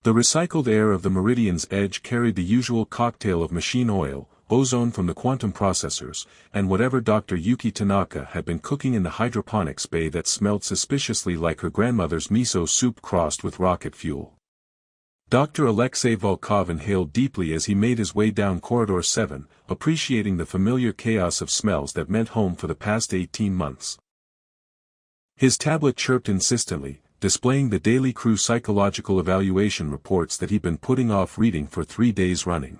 The recycled air of the Meridian's edge carried the usual cocktail of machine oil, ozone from the quantum processors, and whatever Dr. Yuki Tanaka had been cooking in the hydroponics bay that smelled suspiciously like her grandmother's miso soup crossed with rocket fuel. Dr. Alexei Volkov inhaled deeply as he made his way down Corridor 7, appreciating the familiar chaos of smells that meant home for the past 18 months. His tablet chirped insistently, displaying the daily crew psychological evaluation reports that he'd been putting off reading for 3 days running.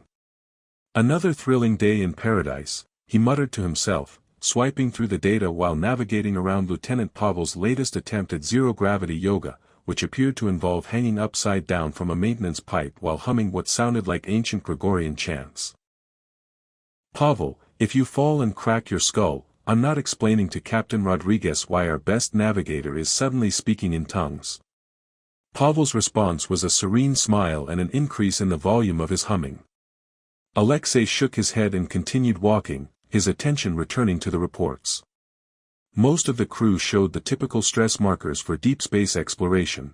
Another thrilling day in paradise, he muttered to himself, swiping through the data while navigating around Lieutenant Pavel's latest attempt at zero-gravity yoga, which appeared to involve hanging upside down from a maintenance pipe while humming what sounded like ancient Gregorian chants. Pavel, if you fall and crack your skull, I'm not explaining to Captain Rodriguez why our best navigator is suddenly speaking in tongues. Pavel's response was a serene smile and an increase in the volume of his humming. Alexei shook his head and continued walking, his attention returning to the reports. Most of the crew showed the typical stress markers for deep space exploration.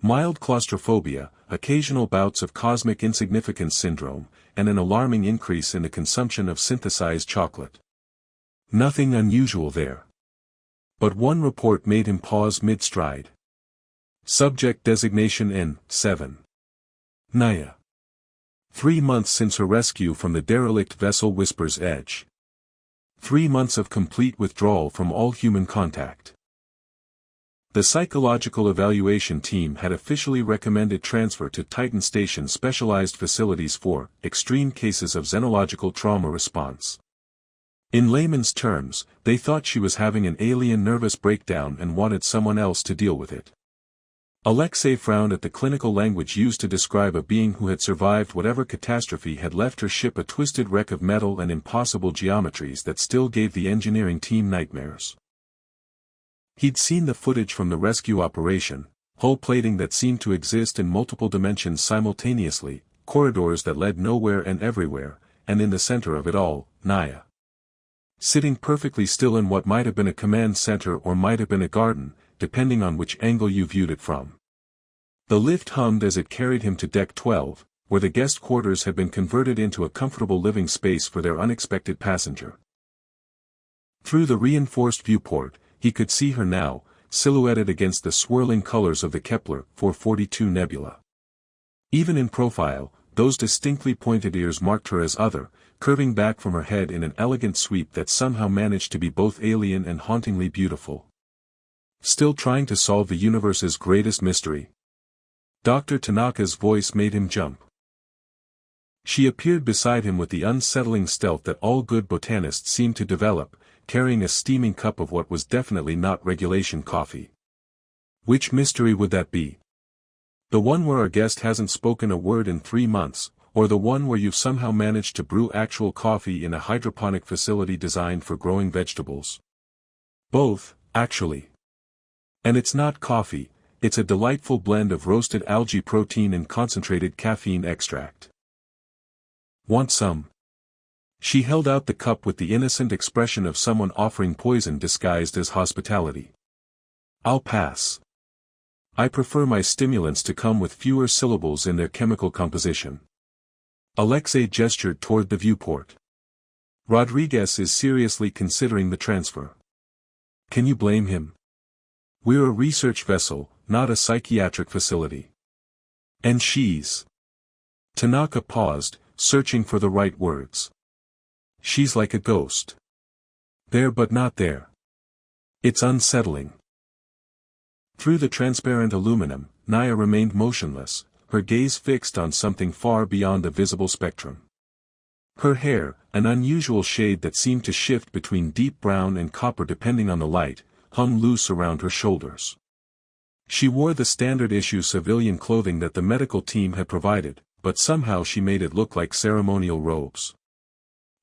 Mild claustrophobia, occasional bouts of cosmic insignificance syndrome, and an alarming increase in the consumption of synthesized chocolate. Nothing unusual there. But one report made him pause mid-stride. Subject designation N7. Naia. 3 months since her rescue from the derelict vessel Whisper's Edge. 3 months of complete withdrawal from all human contact. The psychological evaluation team had officially recommended transfer to Titan Station specialized facilities for extreme cases of xenological trauma response. In layman's terms, they thought she was having an alien nervous breakdown and wanted someone else to deal with it. Alexei frowned at the clinical language used to describe a being who had survived whatever catastrophe had left her ship, a twisted wreck of metal and impossible geometries that still gave the engineering team nightmares. He'd seen the footage from the rescue operation, hull plating that seemed to exist in multiple dimensions simultaneously, corridors that led nowhere and everywhere, and in the center of it all, Naia. Sitting perfectly still in what might have been a command center or might have been a garden, depending on which angle you viewed it from. The lift hummed as it carried him to Deck 12, where the guest quarters had been converted into a comfortable living space for their unexpected passenger. Through the reinforced viewport, he could see her now, silhouetted against the swirling colors of the Kepler 442 nebula. Even in profile, those distinctly pointed ears marked her as other, curving back from her head in an elegant sweep that somehow managed to be both alien and hauntingly beautiful. Still trying to solve the universe's greatest mystery? Dr. Tanaka's voice made him jump. She appeared beside him with the unsettling stealth that all good botanists seem to develop, carrying a steaming cup of what was definitely not regulation coffee. Which mystery would that be? The one where our guest hasn't spoken a word in 3 months, or the one where you've somehow managed to brew actual coffee in a hydroponic facility designed for growing vegetables? Both, actually. And it's not coffee, it's a delightful blend of roasted algae protein and concentrated caffeine extract. Want some? She held out the cup with the innocent expression of someone offering poison disguised as hospitality. I'll pass. I prefer my stimulants to come with fewer syllables in their chemical composition. Alexei gestured toward the viewport. Rodriguez is seriously considering the transfer. Can you blame him? We're a research vessel, not a psychiatric facility. And she's... Tanaka paused, searching for the right words. She's like a ghost. There but not there. It's unsettling. Through the transparent aluminum, Naia remained motionless, her gaze fixed on something far beyond the visible spectrum. Her hair, an unusual shade that seemed to shift between deep brown and copper depending on the light, hung loose around her shoulders. She wore the standard-issue civilian clothing that the medical team had provided, but somehow she made it look like ceremonial robes.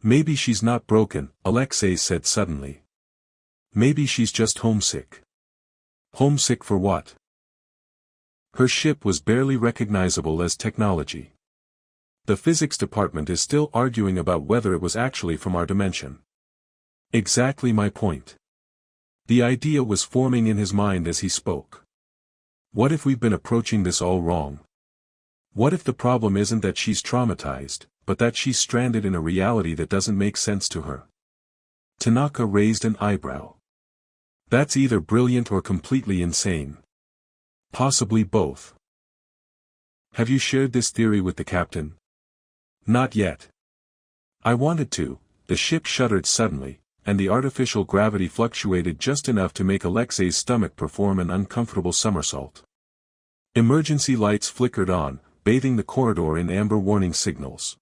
Maybe she's not broken, Alexei said suddenly. Maybe she's just homesick. Homesick for what? Her ship was barely recognizable as technology. The physics department is still arguing about whether it was actually from our dimension. Exactly my point. The idea was forming in his mind as he spoke. What if we've been approaching this all wrong? What if the problem isn't that she's traumatized, but that she's stranded in a reality that doesn't make sense to her? Tanaka raised an eyebrow. That's either brilliant or completely insane. Possibly both. Have you shared this theory with the captain? Not yet. I wanted to. The ship shuddered suddenly, and the artificial gravity fluctuated just enough to make Alexei's stomach perform an uncomfortable somersault. Emergency lights flickered on, bathing the corridor in amber warning signals.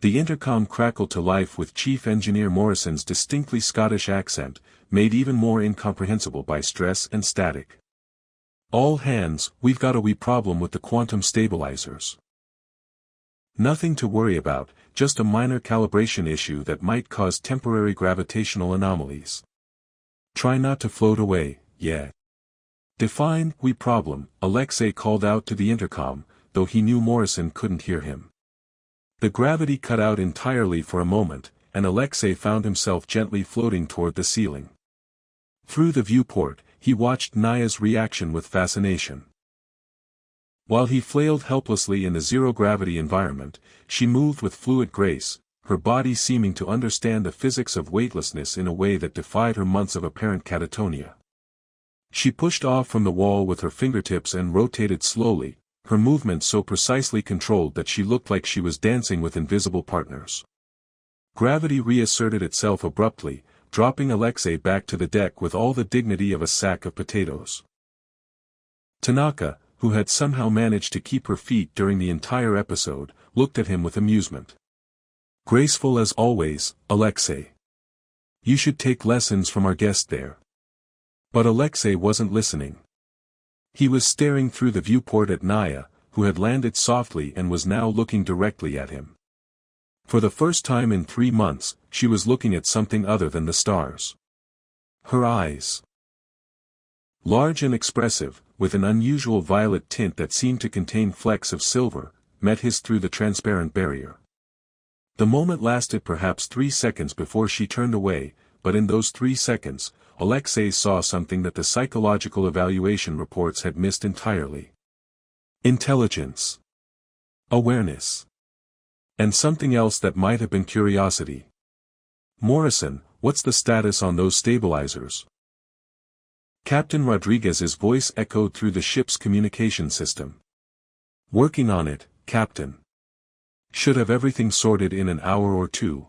The intercom crackled to life with Chief Engineer Morrison's distinctly Scottish accent, made even more incomprehensible by stress and static. All hands, we've got a wee problem with the quantum stabilizers. Nothing to worry about, just a minor calibration issue that might cause temporary gravitational anomalies. Try not to float away, yeah. Define wee problem, Alexei called out to the intercom, though he knew Morrison couldn't hear him. The gravity cut out entirely for a moment, and Alexei found himself gently floating toward the ceiling. Through the viewport, he watched Naia's reaction with fascination. While he flailed helplessly in the zero-gravity environment, she moved with fluid grace, her body seeming to understand the physics of weightlessness in a way that defied her months of apparent catatonia. She pushed off from the wall with her fingertips and rotated slowly, her movements so precisely controlled that she looked like she was dancing with invisible partners. Gravity reasserted itself abruptly, dropping Alexei back to the deck with all the dignity of a sack of potatoes. Tanaka, who had somehow managed to keep her feet during the entire episode, looked at him with amusement. Graceful as always, Alexei. You should take lessons from our guest there. But Alexei wasn't listening. He was staring through the viewport at Naia, who had landed softly and was now looking directly at him. For the first time in 3 months, she was looking at something other than the stars. Her eyes, large and expressive, with an unusual violet tint that seemed to contain flecks of silver, met his through the transparent barrier. The moment lasted perhaps 3 seconds before she turned away, but in those 3 seconds, Alexei saw something that the psychological evaluation reports had missed entirely. Intelligence. Awareness. And something else that might have been curiosity. Morrison, what's the status on those stabilizers? Captain Rodriguez's voice echoed through the ship's communication system. Working on it, Captain. Should have everything sorted in an hour or 2.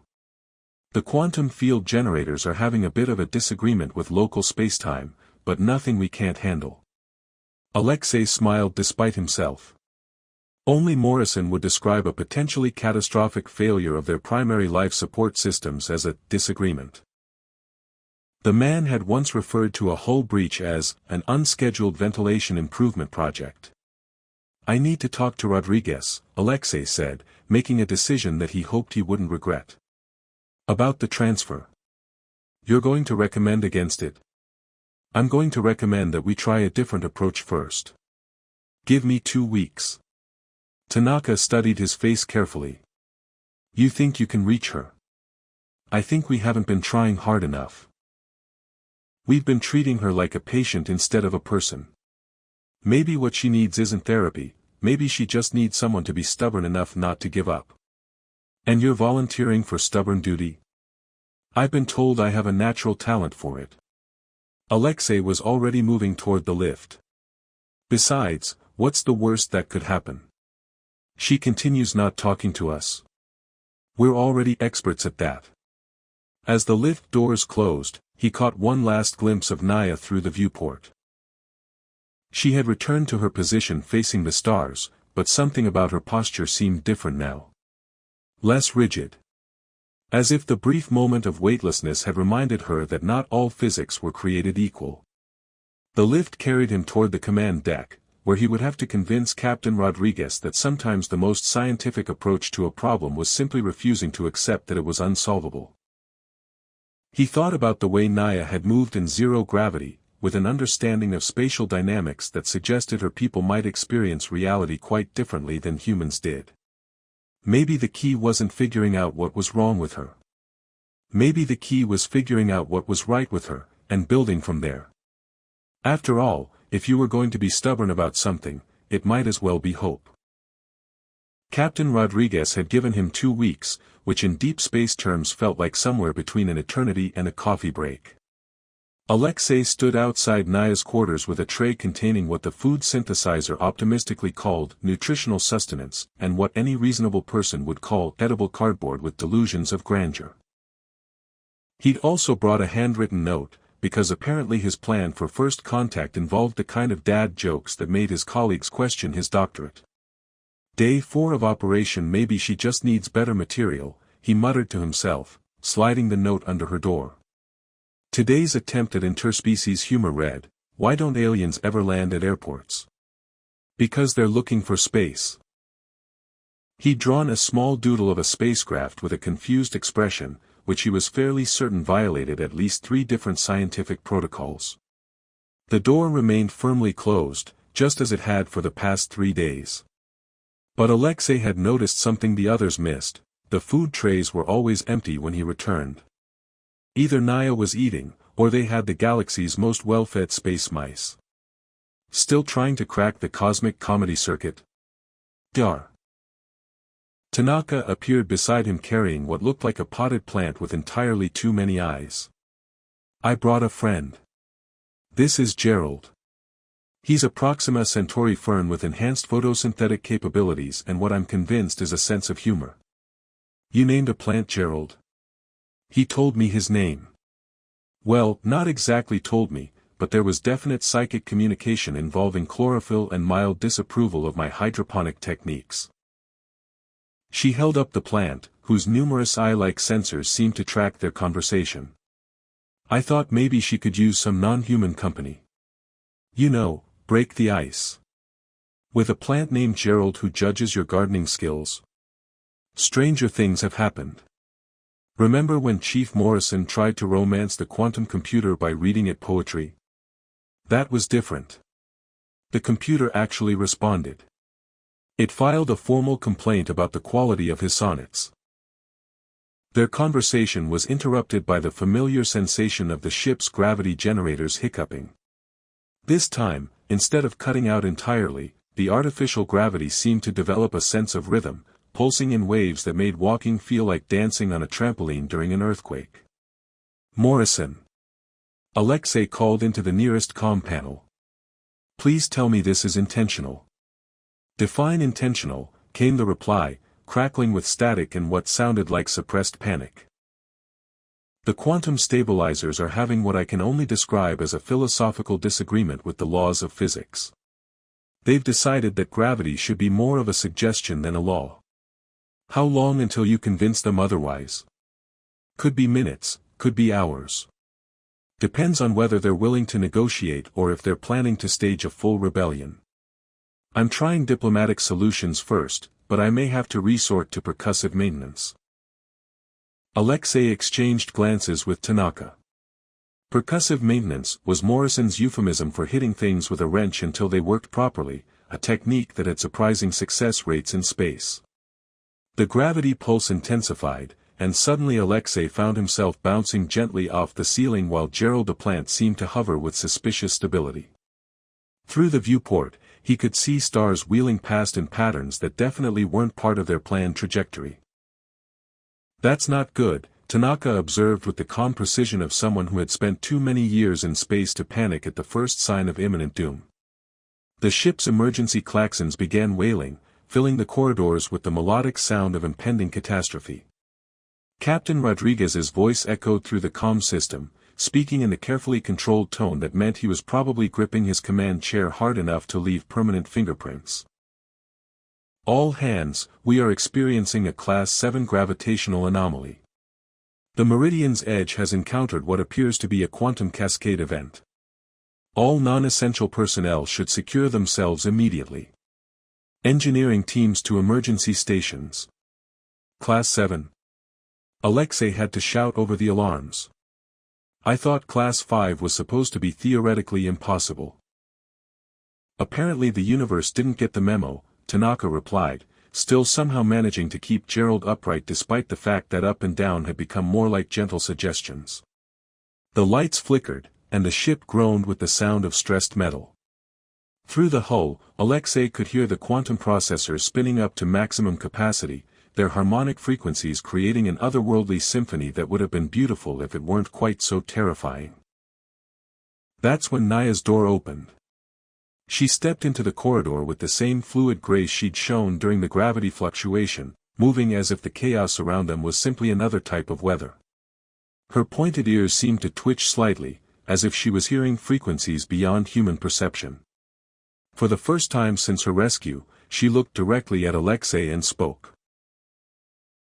The quantum field generators are having a bit of a disagreement with local spacetime, but nothing we can't handle. Alexei smiled despite himself. Only Morrison would describe a potentially catastrophic failure of their primary life support systems as a disagreement. The man had once referred to a hull breach as an unscheduled ventilation improvement project. I need to talk to Rodriguez, Alexei said, making a decision that he hoped he wouldn't regret. About the transfer. You're going to recommend against it? I'm going to recommend that we try a different approach first. Give me 2 weeks. Tanaka studied his face carefully. You think you can reach her? I think we haven't been trying hard enough. We've been treating her like a patient instead of a person. Maybe what she needs isn't therapy, maybe she just needs someone to be stubborn enough not to give up. And you're volunteering for stubborn duty? I've been told I have a natural talent for it. Alexei was already moving toward the lift. Besides, what's the worst that could happen? She continues not talking to us. We're already experts at that. As the lift doors closed, he caught one last glimpse of Naia through the viewport. She had returned to her position facing the stars, but something about her posture seemed different now. Less rigid. As if the brief moment of weightlessness had reminded her that not all physics were created equal. The lift carried him toward the command deck, where he would have to convince Captain Rodriguez that sometimes the most scientific approach to a problem was simply refusing to accept that it was unsolvable. He thought about the way Naia had moved in zero gravity, with an understanding of spatial dynamics that suggested her people might experience reality quite differently than humans did. Maybe the key wasn't figuring out what was wrong with her. Maybe the key was figuring out what was right with her, and building from there. After all, if you were going to be stubborn about something, it might as well be hope. Captain Rodriguez had given him 2 weeks, which in deep space terms felt like somewhere between an eternity and a coffee break. Alexei stood outside Naia's quarters with a tray containing what the food synthesizer optimistically called nutritional sustenance, and what any reasonable person would call edible cardboard with delusions of grandeur. He'd also brought a handwritten note, because apparently his plan for first contact involved the kind of dad jokes that made his colleagues question his doctorate. Day 4 of operation, maybe she just needs better material, he muttered to himself, sliding the note under her door. Today's attempt at interspecies humor read, "Why don't aliens ever land at airports? Because they're looking for space." He'd drawn a small doodle of a spacecraft with a confused expression, which he was fairly certain violated at least 3 different scientific protocols. The door remained firmly closed, just as it had for the past 3 days. But Alexei had noticed something the others missed: the food trays were always empty when he returned. Either Naia was eating, or they had the galaxy's most well-fed space mice. Still trying to crack the cosmic comedy circuit? Dar. Tanaka appeared beside him carrying what looked like a potted plant with entirely too many eyes. "I brought a friend. This is Gerald. He's a Proxima Centauri fern with enhanced photosynthetic capabilities and what I'm convinced is a sense of humor." "You named a plant Gerald?" "He told me his name." "Well, not exactly told me, but there was definite psychic communication involving chlorophyll and mild disapproval of my hydroponic techniques." She held up the plant, whose numerous eye-like sensors seemed to track their conversation. "I thought maybe she could use some non-human company. You know, break the ice. With a plant named Gerald who judges your gardening skills. Stranger things have happened. Remember when Chief Morrison tried to romance the quantum computer by reading it poetry? That was different. The computer actually responded. It filed a formal complaint about the quality of his sonnets." Their conversation was interrupted by the familiar sensation of the ship's gravity generators hiccuping. This time, instead of cutting out entirely, the artificial gravity seemed to develop a sense of rhythm, pulsing in waves that made walking feel like dancing on a trampoline during an earthquake. "Morrison." Alexei called into the nearest comm panel. "Please tell me this is intentional." "Define intentional," came the reply, crackling with static and what sounded like suppressed panic. "The quantum stabilizers are having what I can only describe as a philosophical disagreement with the laws of physics. They've decided that gravity should be more of a suggestion than a law. How long until you convince them otherwise? Could be minutes, could be hours. Depends on whether they're willing to negotiate or if they're planning to stage a full rebellion. I'm trying diplomatic solutions first, but I may have to resort to percussive maintenance." Alexei exchanged glances with Tanaka. Percussive maintenance was Morrison's euphemism for hitting things with a wrench until they worked properly, a technique that had surprising success rates in space. The gravity pulse intensified, and suddenly Alexei found himself bouncing gently off the ceiling while Gerald the plant seemed to hover with suspicious stability. Through the viewport, he could see stars wheeling past in patterns that definitely weren't part of their planned trajectory. "That's not good," Tanaka observed with the calm precision of someone who had spent too many years in space to panic at the first sign of imminent doom. The ship's emergency klaxons began wailing, filling the corridors with the melodic sound of impending catastrophe. Captain Rodriguez's voice echoed through the comm system, speaking in a carefully controlled tone that meant he was probably gripping his command chair hard enough to leave permanent fingerprints. "All hands, we are experiencing a Class 7 gravitational anomaly. The Meridian's edge has encountered what appears to be a quantum cascade event. All non-essential personnel should secure themselves immediately. Engineering teams to emergency stations. Class 7. Alexei had to shout over the alarms. "I thought Class 5 was supposed to be theoretically impossible." "Apparently the universe didn't get the memo," Tanaka replied, still somehow managing to keep Gerald upright despite the fact that up and down had become more like gentle suggestions. The lights flickered, and the ship groaned with the sound of stressed metal. Through the hull, Alexei could hear the quantum processors spinning up to maximum capacity, their harmonic frequencies creating an otherworldly symphony that would have been beautiful if it weren't quite so terrifying. That's when Naia's door opened. She stepped into the corridor with the same fluid grace she'd shown during the gravity fluctuation, moving as if the chaos around them was simply another type of weather. Her pointed ears seemed to twitch slightly, as if she was hearing frequencies beyond human perception. For the first time since her rescue, she looked directly at Alexei and spoke.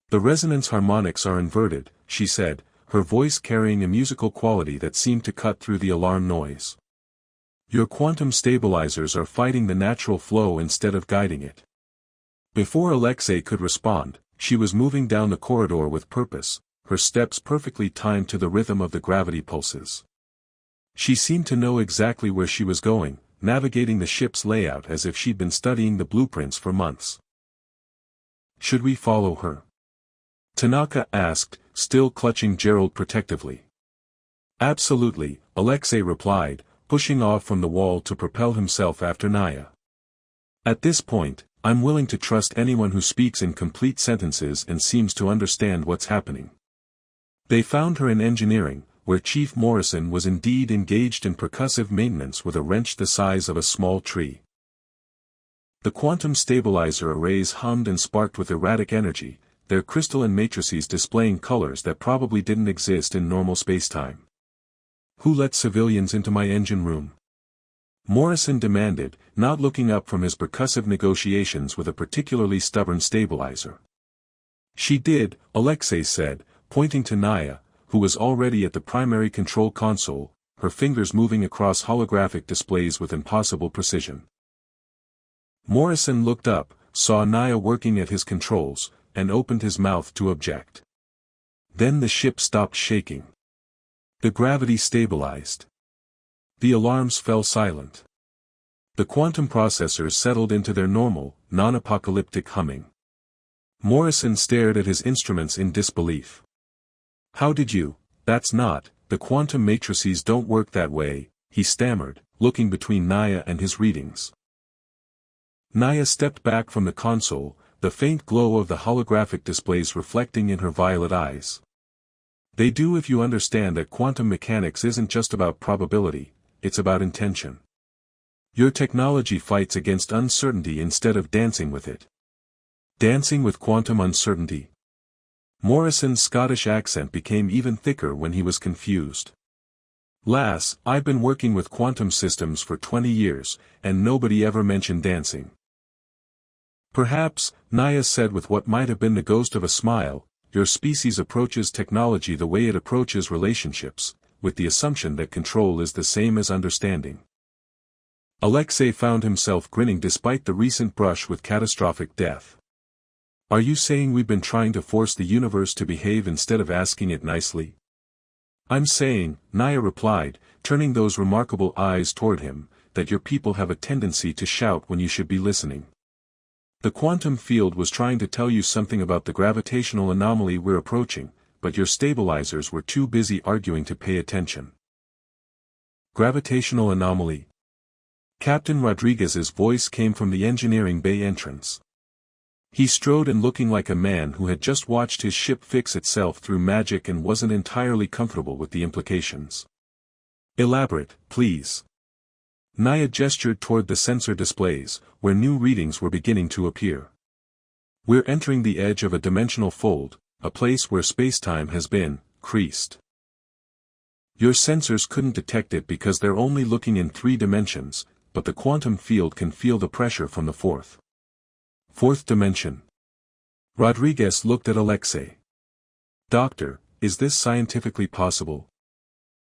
"The resonance harmonics are inverted," she said, her voice carrying a musical quality that seemed to cut through the alarm noise. "Your quantum stabilizers are fighting the natural flow instead of guiding it." Before Alexei could respond, she was moving down the corridor with purpose, her steps perfectly timed to the rhythm of the gravity pulses. She seemed to know exactly where she was going, navigating the ship's layout as if she'd been studying the blueprints for months. "Should we follow her?" Tanaka asked, still clutching Gerald protectively. "Absolutely," Alexei replied, pushing off from the wall to propel himself after Naia. "At this point, I'm willing to trust anyone who speaks in complete sentences and seems to understand what's happening." They found her in engineering, where Chief Morrison was indeed engaged in percussive maintenance with a wrench the size of a small tree. The quantum stabilizer arrays hummed and sparked with erratic energy, their crystalline matrices displaying colors that probably didn't exist in normal spacetime. "Who let civilians into my engine room?" Morrison demanded, not looking up from his percussive negotiations with a particularly stubborn stabilizer. "She did," Alexei said, pointing to Naia, who was already at the primary control console, her fingers moving across holographic displays with impossible precision. Morrison looked up, saw Naia working at his controls, and opened his mouth to object. Then the ship stopped shaking. The gravity stabilized. The alarms fell silent. The quantum processors settled into their normal, non-apocalyptic humming. Morrison stared at his instruments in disbelief. "How did you? That's not, the quantum matrices don't work that way," he stammered, looking between Naia and his readings. Naia stepped back from the console, the faint glow of the holographic displays reflecting in her violet eyes. "They do if you understand that quantum mechanics isn't just about probability, it's about intention. Your technology fights against uncertainty instead of dancing with it." "Dancing with quantum uncertainty?" Morrison's Scottish accent became even thicker when he was confused. "Lass, I've been working with quantum systems for 20 years, and nobody ever mentioned dancing." "Perhaps," Naia said with what might have been the ghost of a smile, "your species approaches technology the way it approaches relationships, with the assumption that control is the same as understanding." Alexei found himself grinning despite the recent brush with catastrophic death. "Are you saying we've been trying to force the universe to behave instead of asking it nicely?" "I'm saying," Naia replied, turning those remarkable eyes toward him, "that your people have a tendency to shout when you should be listening. The quantum field was trying to tell you something about the gravitational anomaly we're approaching, but your stabilizers were too busy arguing to pay attention." "Gravitational anomaly?" Captain Rodriguez's voice came from the engineering bay entrance. He strode in looking like a man who had just watched his ship fix itself through magic and wasn't entirely comfortable with the implications. "Elaborate, please." Naia gestured toward the sensor displays, where new readings were beginning to appear. "We're entering the edge of a dimensional fold, a place where spacetime has been creased. Your sensors couldn't detect it because they're only looking in 3 dimensions, but the quantum field can feel the pressure from the fourth dimension." Rodriguez looked at Alexei. "Doctor, is this scientifically possible?"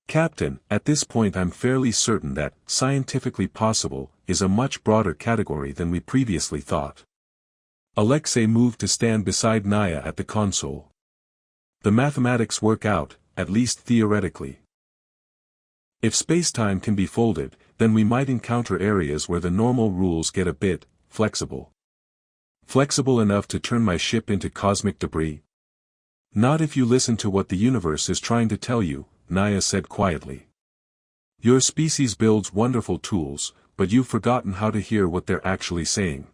"Captain, at this point I'm fairly certain that scientifically possible is a much broader category than we previously thought." Alexei moved to stand beside Naia at the console. "The mathematics work out, at least theoretically. If spacetime can be folded, then we might encounter areas where the normal rules get a bit flexible." "Flexible enough to turn my ship into cosmic debris?" "Not if you listen to what the universe is trying to tell you," Naia said quietly. "Your species builds wonderful tools, but you've forgotten how to hear what they're actually saying.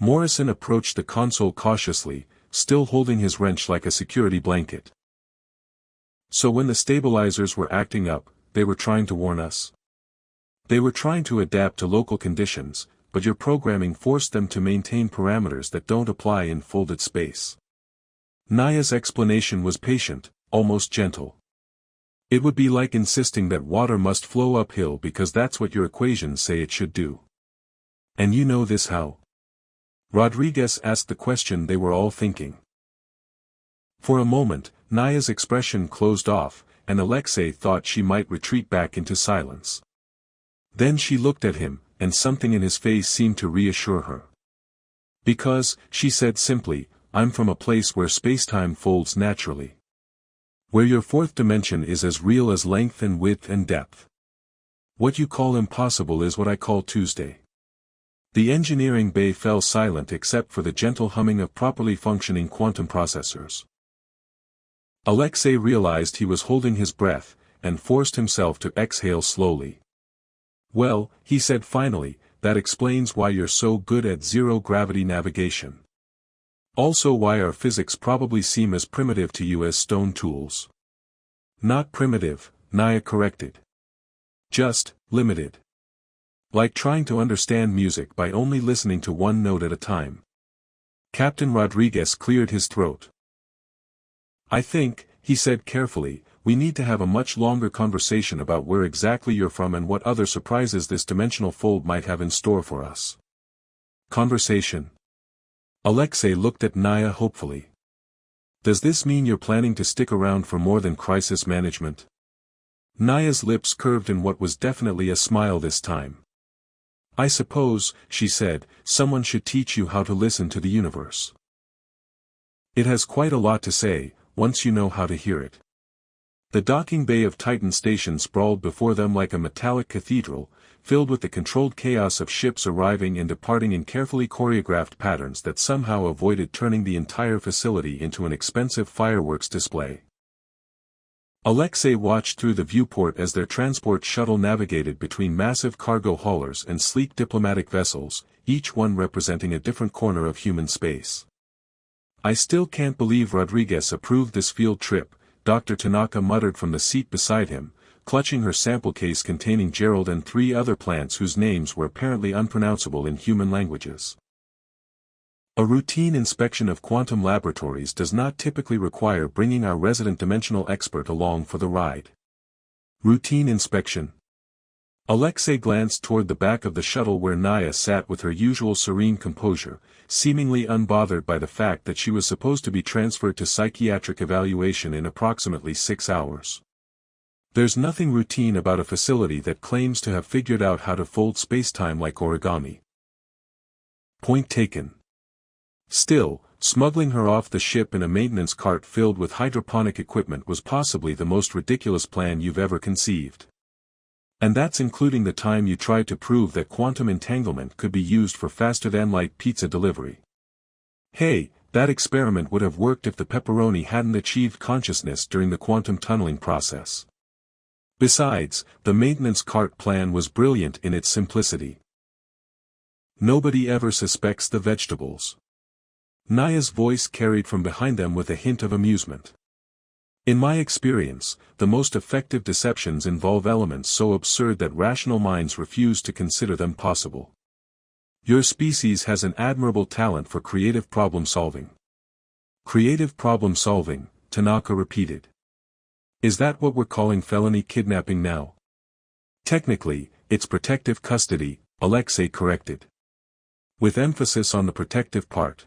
Morrison approached the console cautiously, still holding his wrench like a security blanket. So when the stabilizers were acting up, they were trying to warn us. They were trying to adapt to local conditions, but your programming forced them to maintain parameters that don't apply in folded space. Naia's explanation was patient, almost gentle. It would be like insisting that water must flow uphill because that's what your equations say it should do. And you know this how? Rodriguez asked the question they were all thinking. For a moment, Naia's expression closed off, and Alexei thought she might retreat back into silence. Then she looked at him, and something in his face seemed to reassure her. Because, she said simply, I'm from a place where spacetime folds naturally. Where your fourth dimension is as real as length and width and depth. What you call impossible is what I call Tuesday. The engineering bay fell silent except for the gentle humming of properly functioning quantum processors. Alexei realized he was holding his breath, and forced himself to exhale slowly. Well, he said finally, that explains why you're so good at zero-gravity navigation. Also why our physics probably seem as primitive to you as stone tools. Not primitive, Naia corrected. Just, limited. Like trying to understand music by only listening to one note at a time. Captain Rodriguez cleared his throat. I think, he said carefully, we need to have a much longer conversation about where exactly you're from and what other surprises this dimensional fold might have in store for us. Conversation. Alexei looked at Naia hopefully. Does this mean you're planning to stick around for more than crisis management? Naia's lips curved in what was definitely a smile this time. I suppose, she said, someone should teach you how to listen to the universe. It has quite a lot to say, once you know how to hear it. The docking bay of Titan Station sprawled before them like a metallic cathedral, filled with the controlled chaos of ships arriving and departing in carefully choreographed patterns that somehow avoided turning the entire facility into an expensive fireworks display. Alexei watched through the viewport as their transport shuttle navigated between massive cargo haulers and sleek diplomatic vessels, each one representing a different corner of human space. I still can't believe Rodriguez approved this field trip, Dr. Tanaka muttered from the seat beside him, clutching her sample case containing Gerald and 3 other plants whose names were apparently unpronounceable in human languages. A routine inspection of quantum laboratories does not typically require bringing our resident dimensional expert along for the ride. Routine inspection. Alexei glanced toward the back of the shuttle where Naia sat with her usual serene composure, seemingly unbothered by the fact that she was supposed to be transferred to psychiatric evaluation in approximately 6 hours. There's nothing routine about a facility that claims to have figured out how to fold spacetime like origami. Point taken. Still, smuggling her off the ship in a maintenance cart filled with hydroponic equipment was possibly the most ridiculous plan you've ever conceived. And that's including the time you tried to prove that quantum entanglement could be used for faster-than-light pizza delivery. Hey, that experiment would have worked if the pepperoni hadn't achieved consciousness during the quantum tunneling process. Besides, the maintenance cart plan was brilliant in its simplicity. Nobody ever suspects the vegetables. Naia's voice carried from behind them with a hint of amusement. In my experience, the most effective deceptions involve elements so absurd that rational minds refuse to consider them possible. Your species has an admirable talent for creative problem solving. Creative problem solving, Tanaka repeated. Is that what we're calling felony kidnapping now? Technically, it's protective custody, Alexei corrected. With emphasis on the protective part.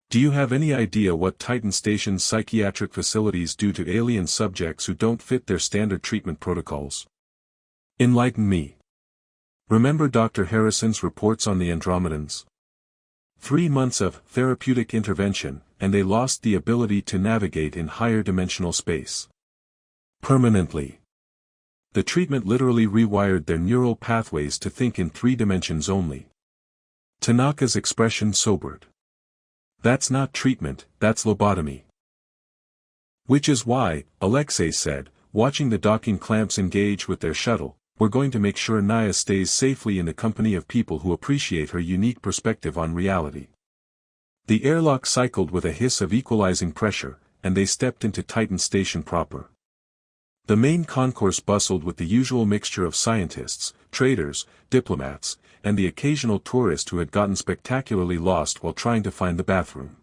Do you have any idea what Titan Station's psychiatric facilities do to alien subjects who don't fit their standard treatment protocols? Enlighten me. Remember Dr. Harrison's reports on the Andromedans? 3 months of therapeutic intervention, and they lost the ability to navigate in higher dimensional space. Permanently. The treatment literally rewired their neural pathways to think in 3 dimensions only. Tanaka's expression sobered. That's not treatment, that's lobotomy. Which is why, Alexei said, watching the docking clamps engage with their shuttle, we're going to make sure Naia stays safely in the company of people who appreciate her unique perspective on reality. The airlock cycled with a hiss of equalizing pressure, and they stepped into Titan Station proper. The main concourse bustled with the usual mixture of scientists, traders, diplomats, and the occasional tourist who had gotten spectacularly lost while trying to find the bathroom.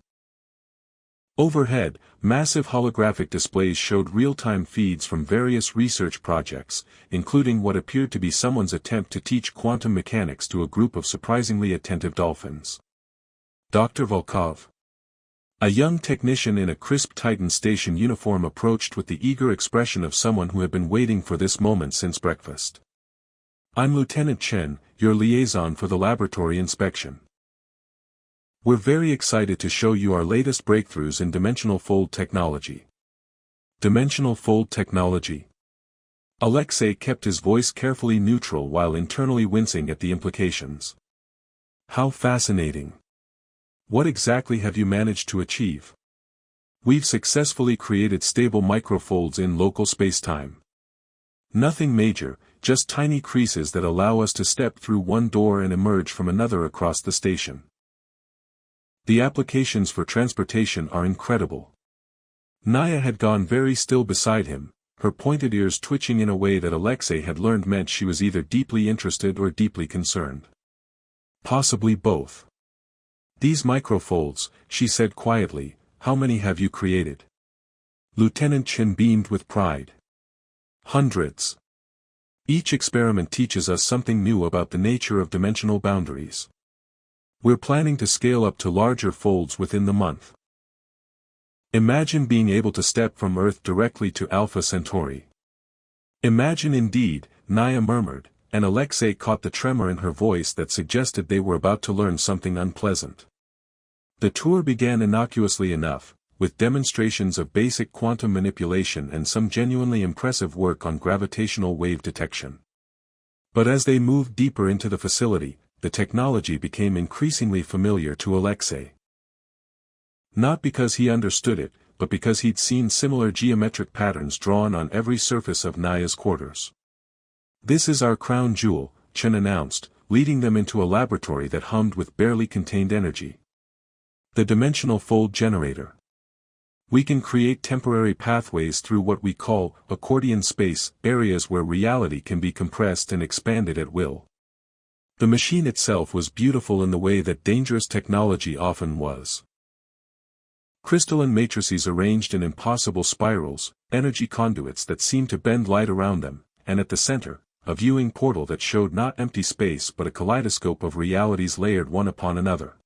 Overhead, massive holographic displays showed real-time feeds from various research projects, including what appeared to be someone's attempt to teach quantum mechanics to a group of surprisingly attentive dolphins. Dr. Volkov. A young technician in a crisp Titan Station uniform approached with the eager expression of someone who had been waiting for this moment since breakfast. I'm Lieutenant Chen, your liaison for the laboratory inspection. We're very excited to show you our latest breakthroughs in dimensional fold technology. Dimensional fold technology? Alexei kept his voice carefully neutral while internally wincing at the implications. How fascinating. What exactly have you managed to achieve? We've successfully created stable microfolds in local space-time. Nothing major, just tiny creases that allow us to step through one door and emerge from another across the station. The applications for transportation are incredible. Naia had gone very still beside him, her pointed ears twitching in a way that Alexei had learned meant she was either deeply interested or deeply concerned. Possibly both. These microfolds, she said quietly, how many have you created? Lieutenant Chen beamed with pride. Hundreds. Each experiment teaches us something new about the nature of dimensional boundaries. We're planning to scale up to larger folds within the month. Imagine being able to step from Earth directly to Alpha Centauri. Imagine indeed, Naia murmured, and Alexei caught the tremor in her voice that suggested they were about to learn something unpleasant. The tour began innocuously enough, with demonstrations of basic quantum manipulation and some genuinely impressive work on gravitational wave detection. But as they moved deeper into the facility, the technology became increasingly familiar to Alexei. Not because he understood it, but because he'd seen similar geometric patterns drawn on every surface of Naia's quarters. This is our crown jewel, Chen announced, leading them into a laboratory that hummed with barely contained energy. The dimensional fold generator. We can create temporary pathways through what we call accordion space, areas where reality can be compressed and expanded at will. The machine itself was beautiful in the way that dangerous technology often was. Crystalline matrices arranged in impossible spirals, energy conduits that seemed to bend light around them, and at the center, a viewing portal that showed not empty space but a kaleidoscope of realities layered one upon another.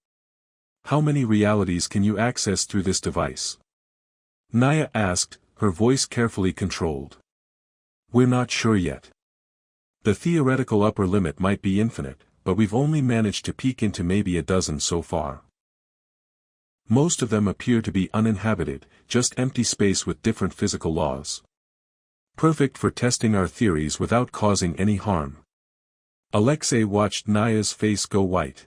How many realities can you access through this device? Naia asked, her voice carefully controlled. We're not sure yet. The theoretical upper limit might be infinite, but we've only managed to peek into maybe a dozen so far. Most of them appear to be uninhabited, just empty space with different physical laws. Perfect for testing our theories without causing any harm. Alexei watched Naia's face go white.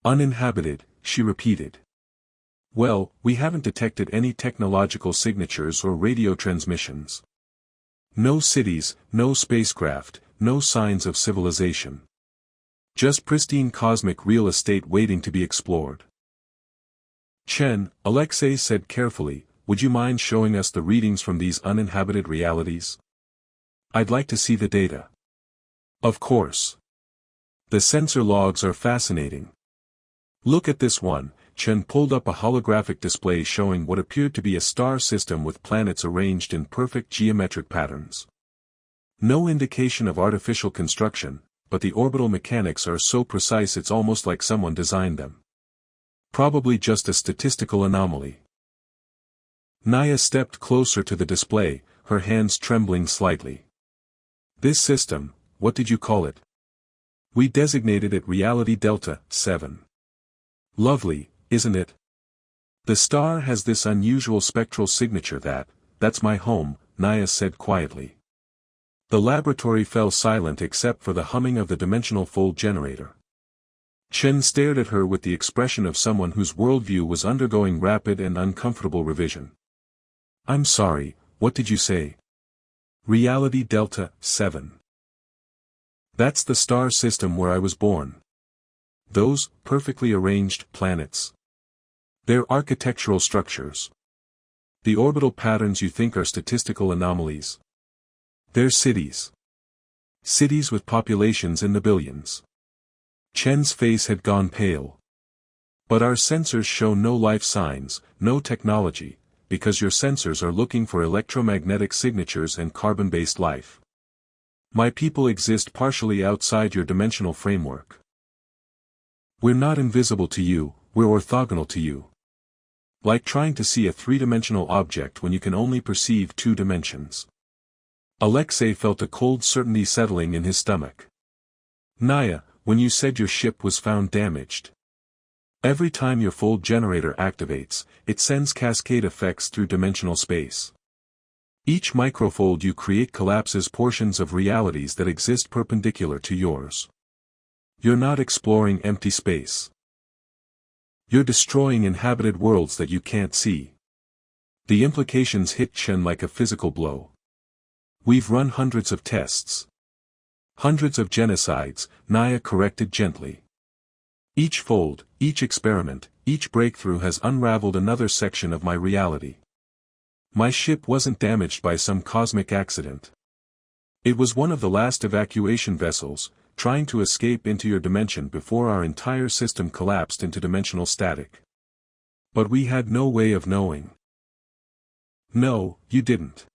Uninhabited, she repeated. Well, we haven't detected any technological signatures or radio transmissions. No cities, no spacecraft, no signs of civilization. Just pristine cosmic real estate waiting to be explored. Chen, Alexei said carefully, would you mind showing us the readings from these uninhabited realities? I'd like to see the data. Of course. The sensor logs are fascinating. Look at this one. Chen pulled up a holographic display showing what appeared to be a star system with planets arranged in perfect geometric patterns. No indication of artificial construction, but the orbital mechanics are so precise it's almost like someone designed them. Probably just a statistical anomaly. Naia stepped closer to the display, her hands trembling slightly. This system, what did you call it? We designated it Reality Delta 7. Lovely, isn't it? The star has this unusual spectral signature that's my home, Naia said quietly. The laboratory fell silent except for the humming of the dimensional fold generator. Chen stared at her with the expression of someone whose worldview was undergoing rapid and uncomfortable revision. I'm sorry, what did you say? Reality Delta 7. That's the star system where I was born. Those, perfectly arranged, planets. They're architectural structures. The orbital patterns you think are statistical anomalies. They're cities. Cities with populations in the billions. Chen's face had gone pale. But our sensors show no life signs, no technology, because your sensors are looking for electromagnetic signatures and carbon-based life. My people exist partially outside your dimensional framework. We're not invisible to you, we're orthogonal to you. Like trying to see a three-dimensional object when you can only perceive two dimensions. Alexei felt a cold certainty settling in his stomach. Naia, when you said your ship was found damaged. Every time your fold generator activates, it sends cascade effects through dimensional space. Each microfold you create collapses portions of realities that exist perpendicular to yours. You're not exploring empty space. You're destroying inhabited worlds that you can't see. The implications hit Chen like a physical blow. We've run hundreds of tests. Hundreds of genocides, Naia corrected gently. Each fold, each experiment, each breakthrough has unraveled another section of my reality. My ship wasn't damaged by some cosmic accident. It was one of the last evacuation vessels, trying to escape into your dimension before our entire system collapsed into dimensional static. But we had no way of knowing. No, you didn't.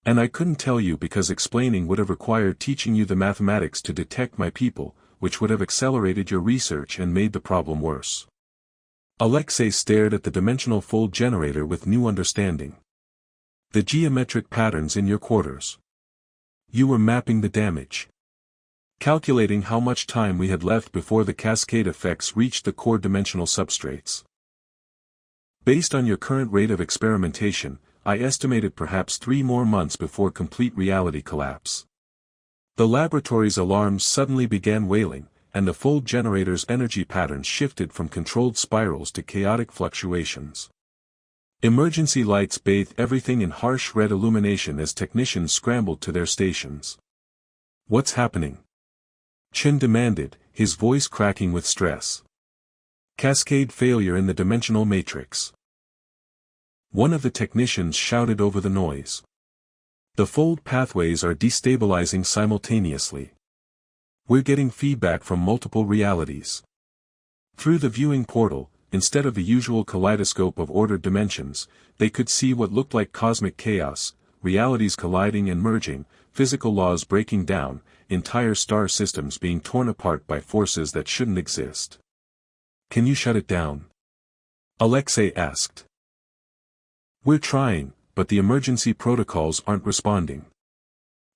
And I couldn't tell you because explaining would have required teaching you the mathematics to detect my people, which would have accelerated your research and made the problem worse. Alexei stared at the dimensional fold generator with new understanding. The geometric patterns in your quarters. You were mapping the damage. Calculating how much time we had left before the cascade effects reached the core dimensional substrates. Based on your current rate of experimentation, I estimated perhaps 3 more months before complete reality collapse. The laboratory's alarms suddenly began wailing, and the fold generator's energy patterns shifted from controlled spirals to chaotic fluctuations. Emergency lights bathed everything in harsh red illumination as technicians scrambled to their stations. What's happening? Chen demanded, his voice cracking with stress. Cascade failure in the dimensional matrix. One of the technicians shouted over the noise. The fold pathways are destabilizing simultaneously. We're getting feedback from multiple realities. Through the viewing portal, instead of the usual kaleidoscope of ordered dimensions, they could see what looked like cosmic chaos, realities colliding and merging, physical laws breaking down, entire star systems being torn apart by forces that shouldn't exist. Can you shut it down? Alexei asked. We're trying, but the emergency protocols aren't responding.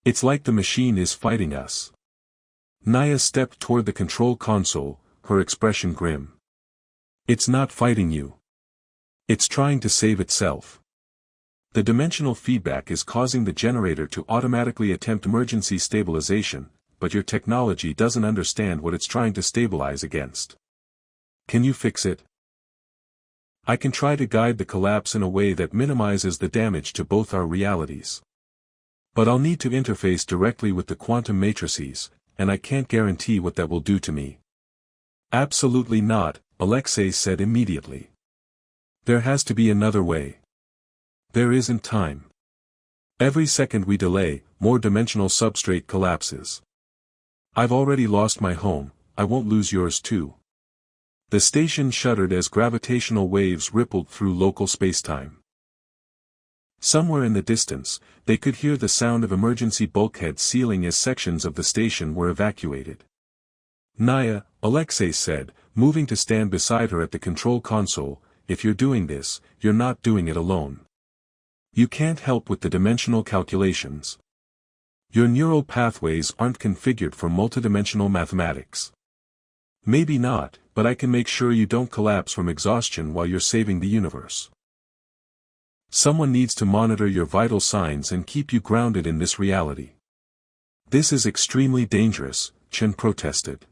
It's like the machine is fighting us. Naia stepped toward the control console, her expression grim. It's not fighting you. It's trying to save itself. The dimensional feedback is causing the generator to automatically attempt emergency stabilization, but your technology doesn't understand what it's trying to stabilize against. Can you fix it? I can try to guide the collapse in a way that minimizes the damage to both our realities. But I'll need to interface directly with the quantum matrices, and I can't guarantee what that will do to me. Absolutely not, Alexei said immediately. There has to be another way. There isn't time. Every second we delay, more dimensional substrate collapses. I've already lost my home, I won't lose yours too. The station shuddered as gravitational waves rippled through local spacetime. Somewhere in the distance, they could hear the sound of emergency bulkheads sealing as sections of the station were evacuated. Naia, Alexei said, moving to stand beside her at the control console, if you're doing this, you're not doing it alone. You can't help with the dimensional calculations. Your neural pathways aren't configured for multidimensional mathematics. Maybe not, but I can make sure you don't collapse from exhaustion while you're saving the universe. Someone needs to monitor your vital signs and keep you grounded in this reality. This is extremely dangerous, Chen protested.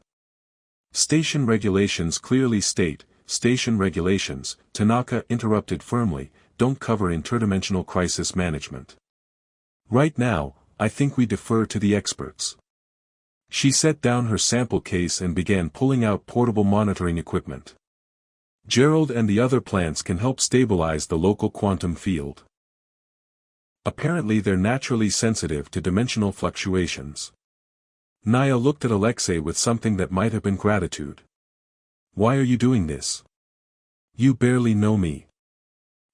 Station regulations clearly state, station regulations, Tanaka interrupted firmly, don't cover interdimensional crisis management. Right now, I think we defer to the experts. She set down her sample case and began pulling out portable monitoring equipment. Gerald and the other plants can help stabilize the local quantum field. Apparently they're naturally sensitive to dimensional fluctuations. Naia looked at Alexei with something that might have been gratitude. Why are you doing this? You barely know me.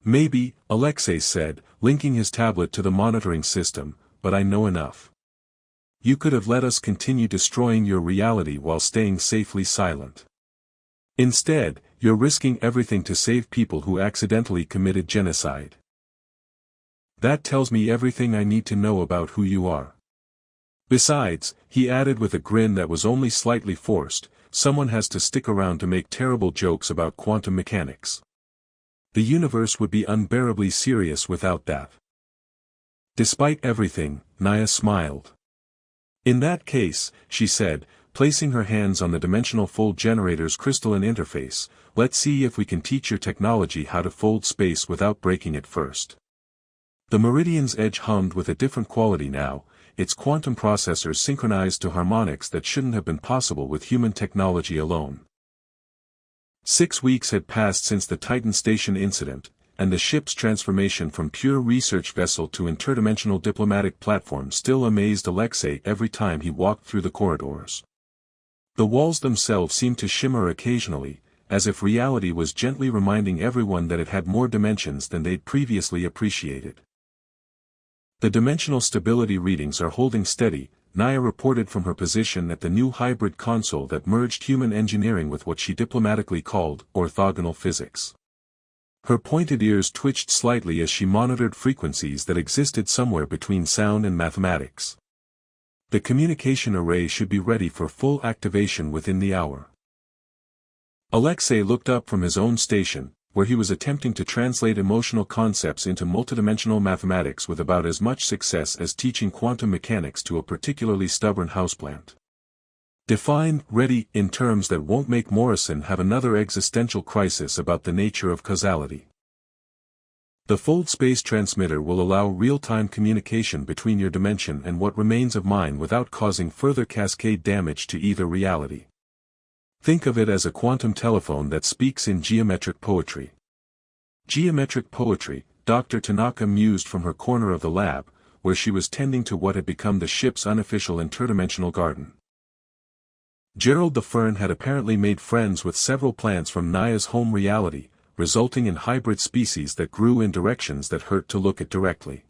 Maybe, Alexei said, linking his tablet to the monitoring system, but I know enough. You could have let us continue destroying your reality while staying safely silent. Instead, you're risking everything to save people who accidentally committed genocide. That tells me everything I need to know about who you are. Besides, he added with a grin that was only slightly forced, someone has to stick around to make terrible jokes about quantum mechanics. The universe would be unbearably serious without that. Despite everything, Naia smiled. In that case, she said, placing her hands on the dimensional fold generator's crystalline interface, let's see if we can teach your technology how to fold space without breaking it first. The Meridian's edge hummed with a different quality now, its quantum processors synchronized to harmonics that shouldn't have been possible with human technology alone. 6 weeks had passed since the Titan Station incident, and the ship's transformation from pure research vessel to interdimensional diplomatic platform still amazed Alexei every time he walked through the corridors. The walls themselves seemed to shimmer occasionally, as if reality was gently reminding everyone that it had more dimensions than they'd previously appreciated. The dimensional stability readings are holding steady, Naia reported from her position at the new hybrid console that merged human engineering with what she diplomatically called orthogonal physics. Her pointed ears twitched slightly as she monitored frequencies that existed somewhere between sound and mathematics. The communication array should be ready for full activation within the hour. Alexei looked up from his own station, where he was attempting to translate emotional concepts into multidimensional mathematics with about as much success as teaching quantum mechanics to a particularly stubborn houseplant. Define ready in terms that won't make Morrison have another existential crisis about the nature of causality. The fold space transmitter will allow real-time communication between your dimension and what remains of mine without causing further cascade damage to either reality. Think of it as a quantum telephone that speaks in geometric poetry. Geometric poetry, Dr. Tanaka mused from her corner of the lab, where she was tending to what had become the ship's unofficial interdimensional garden. Gerald the Fern had apparently made friends with several plants from Naia's home reality, resulting in hybrid species that grew in directions that hurt to look at directly.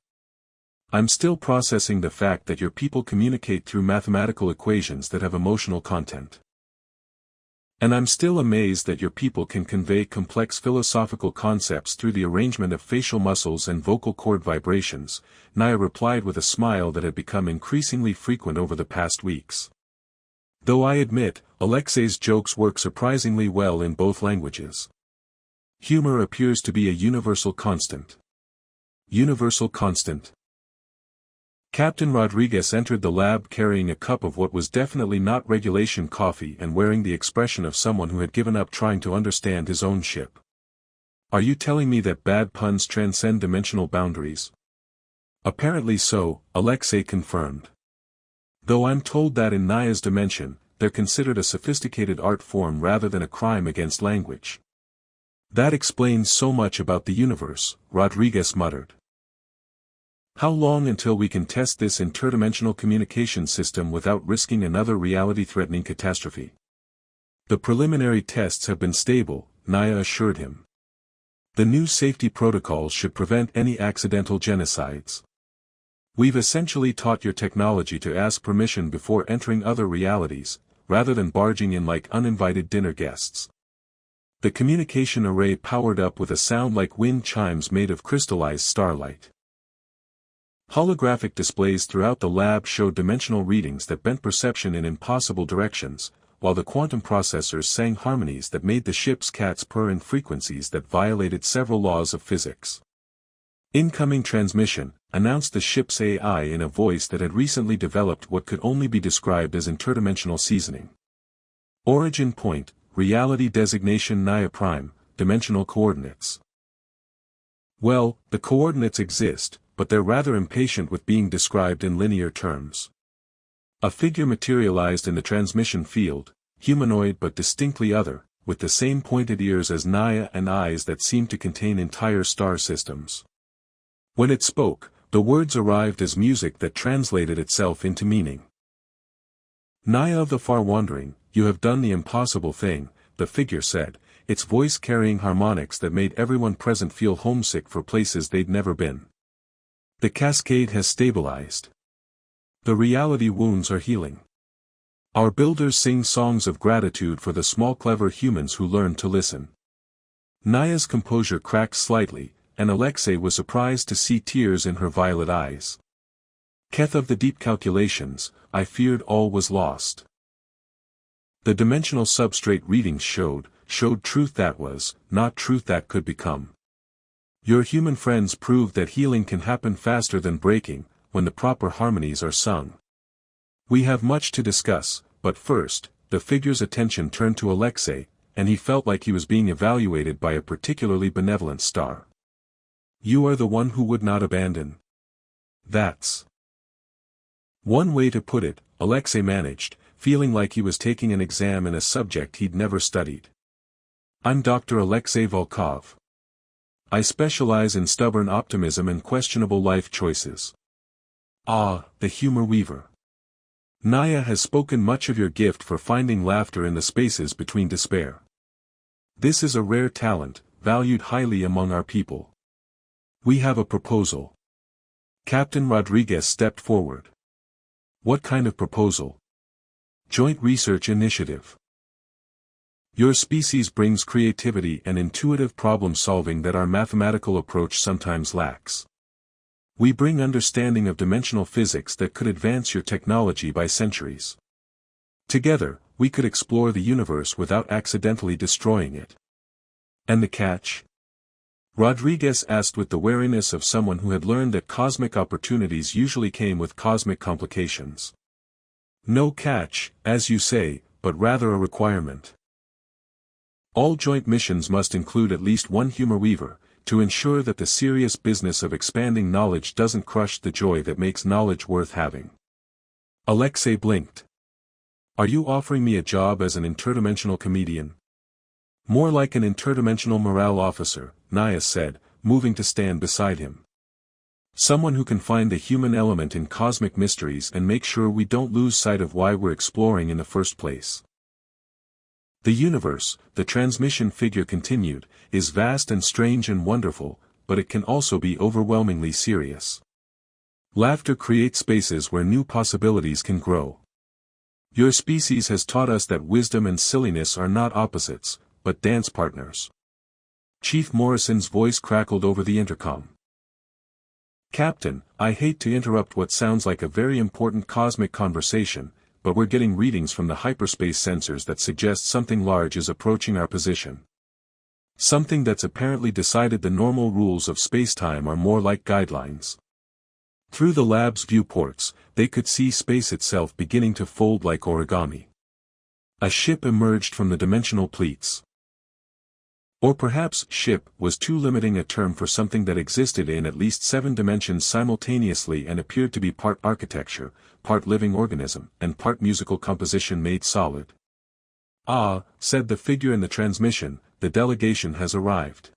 I'm still processing the fact that your people communicate through mathematical equations that have emotional content. And I'm still amazed that your people can convey complex philosophical concepts through the arrangement of facial muscles and vocal cord vibrations, Naia replied with a smile that had become increasingly frequent over the past weeks. Though I admit, Alexei's jokes work surprisingly well in both languages. Humor appears to be a universal constant. Universal constant. Captain Rodriguez entered the lab carrying a cup of what was definitely not regulation coffee and wearing the expression of someone who had given up trying to understand his own ship. Are you telling me that bad puns transcend dimensional boundaries? Apparently so, Alexei confirmed. Though I'm told that in Naia's dimension, they're considered a sophisticated art form rather than a crime against language. That explains so much about the universe, Rodriguez muttered. How long until we can test this interdimensional communication system without risking another reality-threatening catastrophe? The preliminary tests have been stable, Naia assured him. The new safety protocols should prevent any accidental genocides. We've essentially taught your technology to ask permission before entering other realities, rather than barging in like uninvited dinner guests. The communication array powered up with a sound like wind chimes made of crystallized starlight. Holographic displays throughout the lab showed dimensional readings that bent perception in impossible directions, while the quantum processors sang harmonies that made the ship's cats purr in frequencies that violated several laws of physics. Incoming transmission, announced the ship's AI in a voice that had recently developed what could only be described as interdimensional seasoning. Origin point, reality designation Naia Prime, dimensional coordinates. Well, the coordinates exist, but they're rather impatient with being described in linear terms. A figure materialized in the transmission field, humanoid but distinctly other, with the same pointed ears as Naia and eyes that seemed to contain entire star systems. When it spoke, the words arrived as music that translated itself into meaning. Naia of the far wandering, you have done the impossible thing, the figure said, its voice carrying harmonics that made everyone present feel homesick for places they'd never been. The cascade has stabilized. The reality wounds are healing. Our builders sing songs of gratitude for the small clever humans who learned to listen. Naia's composure cracked slightly, and Alexei was surprised to see tears in her violet eyes. Keth of the deep calculations, I feared all was lost. The dimensional substrate readings showed truth that was, not truth that could become. Your human friends proved that healing can happen faster than breaking, when the proper harmonies are sung. We have much to discuss, but first, the figure's attention turned to Alexei, and he felt like he was being evaluated by a particularly benevolent star. You are the one who would not abandon. That's one way to put it, Alexei managed, feeling like he was taking an exam in a subject he'd never studied. I'm Dr. Alexei Volkov. I specialize in stubborn optimism and questionable life choices. Ah, the humor weaver. Naia has spoken much of your gift for finding laughter in the spaces between despair. This is a rare talent, valued highly among our people. We have a proposal. Captain Rodriguez stepped forward. What kind of proposal? Joint research initiative. Your species brings creativity and intuitive problem-solving that our mathematical approach sometimes lacks. We bring understanding of dimensional physics that could advance your technology by centuries. Together, we could explore the universe without accidentally destroying it. And the catch? Rodriguez asked with the wariness of someone who had learned that cosmic opportunities usually came with cosmic complications. No catch, as you say, but rather a requirement. All joint missions must include at least one humor weaver, to ensure that the serious business of expanding knowledge doesn't crush the joy that makes knowledge worth having. Alexei blinked. Are you offering me a job as an interdimensional comedian? More like an interdimensional morale officer, Naia said, moving to stand beside him. Someone who can find the human element in cosmic mysteries and make sure we don't lose sight of why we're exploring in the first place. The universe, the transmission figure continued, is vast and strange and wonderful, but it can also be overwhelmingly serious. Laughter creates spaces where new possibilities can grow. Your species has taught us that wisdom and silliness are not opposites, but dance partners. Chief Morrison's voice crackled over the intercom. Captain, I hate to interrupt what sounds like a very important cosmic conversation, but we're getting readings from the hyperspace sensors that suggest something large is approaching our position. Something that's apparently decided the normal rules of spacetime are more like guidelines. Through the lab's viewports, they could see space itself beginning to fold like origami. A ship emerged from the dimensional pleats. Or perhaps ship was too limiting a term for something that existed in at least 7 dimensions simultaneously and appeared to be part architecture, part living organism, and part musical composition made solid. Ah, said the figure in the transmission, the delegation has arrived.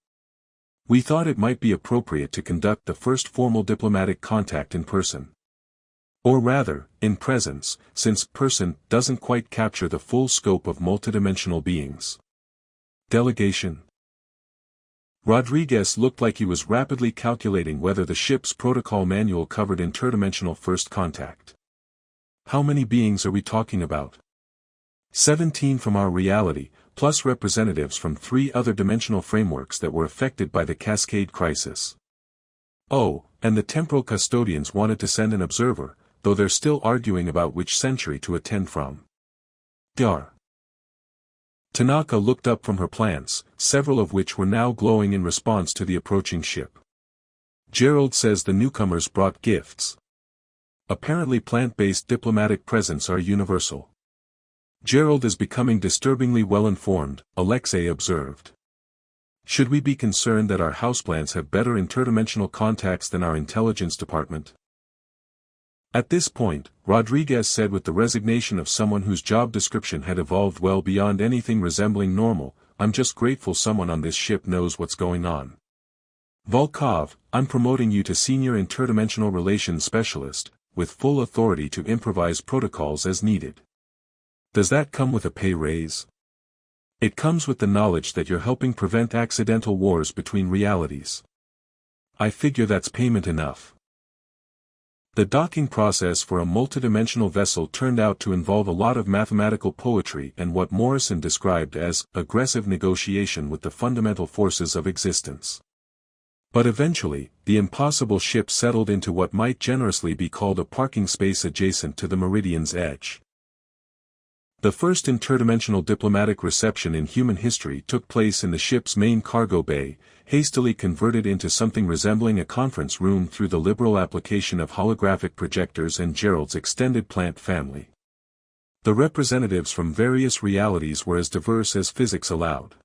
We thought it might be appropriate to conduct the first formal diplomatic contact in person. Or rather, in presence, since person doesn't quite capture the full scope of multidimensional beings. Delegation. Rodriguez looked like he was rapidly calculating whether the ship's protocol manual covered interdimensional first contact. How many beings are we talking about? 17 from our reality, plus representatives from 3 other dimensional frameworks that were affected by the Cascade crisis. Oh, and the temporal custodians wanted to send an observer, though they're still arguing about which century to attend from. Dar. Tanaka looked up from her plants, several of which were now glowing in response to the approaching ship. Gerald says the newcomers brought gifts. Apparently plant-based diplomatic presents are universal. Gerald is becoming disturbingly well-informed, Alexei observed. Should we be concerned that our houseplants have better interdimensional contacts than our intelligence department? At this point, Rodriguez said with the resignation of someone whose job description had evolved well beyond anything resembling normal, "I'm just grateful someone on this ship knows what's going on. Volkov, I'm promoting you to Senior Interdimensional Relations Specialist, with full authority to improvise protocols as needed." Does that come with a pay raise? It comes with the knowledge that you're helping prevent accidental wars between realities. I figure that's payment enough. The docking process for a multidimensional vessel turned out to involve a lot of mathematical poetry and what Morrison described as aggressive negotiation with the fundamental forces of existence. But eventually, the impossible ship settled into what might generously be called a parking space adjacent to the Meridian's edge. The first interdimensional diplomatic reception in human history took place in the ship's main cargo bay, hastily converted into something resembling a conference room through the liberal application of holographic projectors and Gerald's extended plant family. The representatives from various realities were as diverse as physics allowed.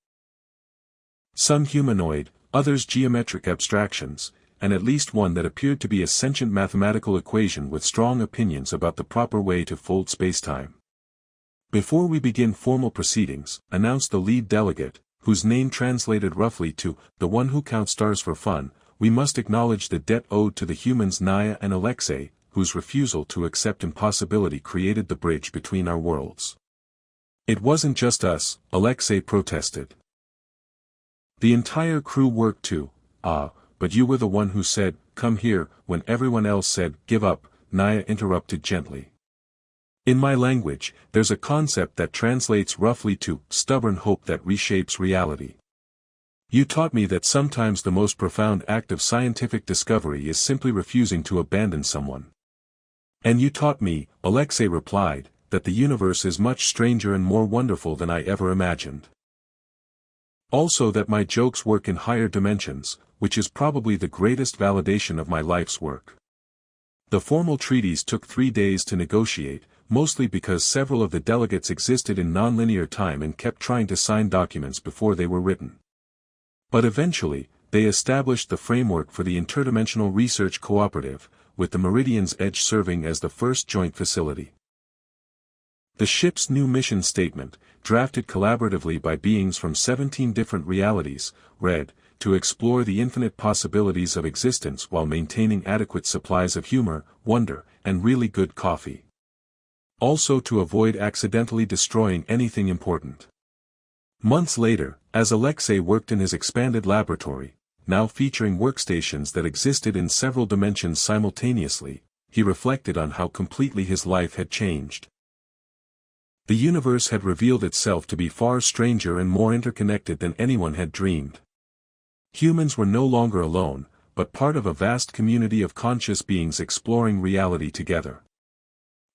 Some humanoid, others geometric abstractions, and at least one that appeared to be a sentient mathematical equation with strong opinions about the proper way to fold spacetime. "Before we begin formal proceedings," announced the lead delegate, whose name translated roughly to, "the one who counts stars for fun," "we must acknowledge the debt owed to the humans Naia and Alexei, whose refusal to accept impossibility created the bridge between our worlds." "It wasn't just us," Alexei protested. "The entire crew worked too." But you were the one who said, 'Come here,' when everyone else said, 'Give up,'" Naia interrupted gently. "In my language, there's a concept that translates roughly to, stubborn hope that reshapes reality. You taught me that sometimes the most profound act of scientific discovery is simply refusing to abandon someone. And you taught me," Alexei replied, "that the universe is much stranger and more wonderful than I ever imagined. Also that my jokes work in higher dimensions, which is probably the greatest validation of my life's work." The formal treaties took 3 days to negotiate, mostly because several of the delegates existed in nonlinear time and kept trying to sign documents before they were written. But eventually, they established the framework for the Interdimensional Research Cooperative, with the Meridian's Edge serving as the first joint facility. The ship's new mission statement, drafted collaboratively by beings from 17 different realities, read, "To explore the infinite possibilities of existence while maintaining adequate supplies of humor, wonder, and really good coffee. Also to avoid accidentally destroying anything important." Months later, as Alexei worked in his expanded laboratory, now featuring workstations that existed in several dimensions simultaneously, he reflected on how completely his life had changed. The universe had revealed itself to be far stranger and more interconnected than anyone had dreamed. Humans were no longer alone, but part of a vast community of conscious beings exploring reality together.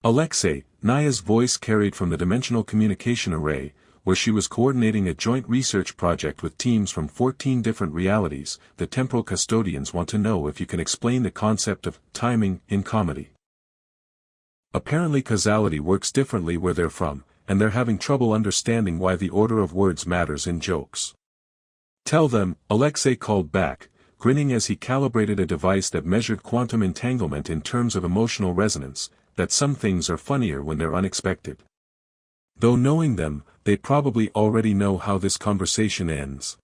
Alexei, Naia's voice carried from the dimensional communication array, where she was coordinating a joint research project with teams from 14 different realities. "The temporal custodians want to know if you can explain the concept of timing in comedy. Apparently causality works differently where they're from, and they're having trouble understanding why the order of words matters in jokes. Tell them," Alexei called back, grinning as he calibrated a device that measured quantum entanglement in terms of emotional resonance, "that some things are funnier when they're unexpected. Though knowing them, they probably already know how this conversation ends."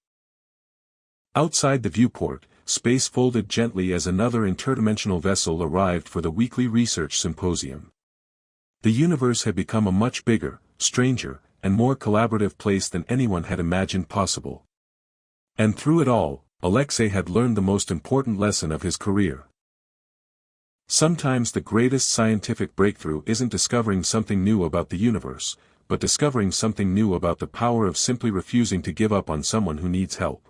Outside the viewport, space folded gently as another interdimensional vessel arrived for the weekly research symposium. The universe had become a much bigger, stranger, and more collaborative place than anyone had imagined possible. And through it all, Alexei had learned the most important lesson of his career. Sometimes the greatest scientific breakthrough isn't discovering something new about the universe, but discovering something new about the power of simply refusing to give up on someone who needs help.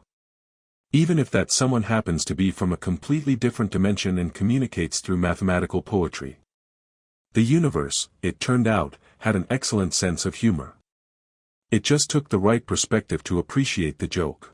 Even if that someone happens to be from a completely different dimension and communicates through mathematical poetry. The universe, it turned out, had an excellent sense of humor. It just took the right perspective to appreciate the joke.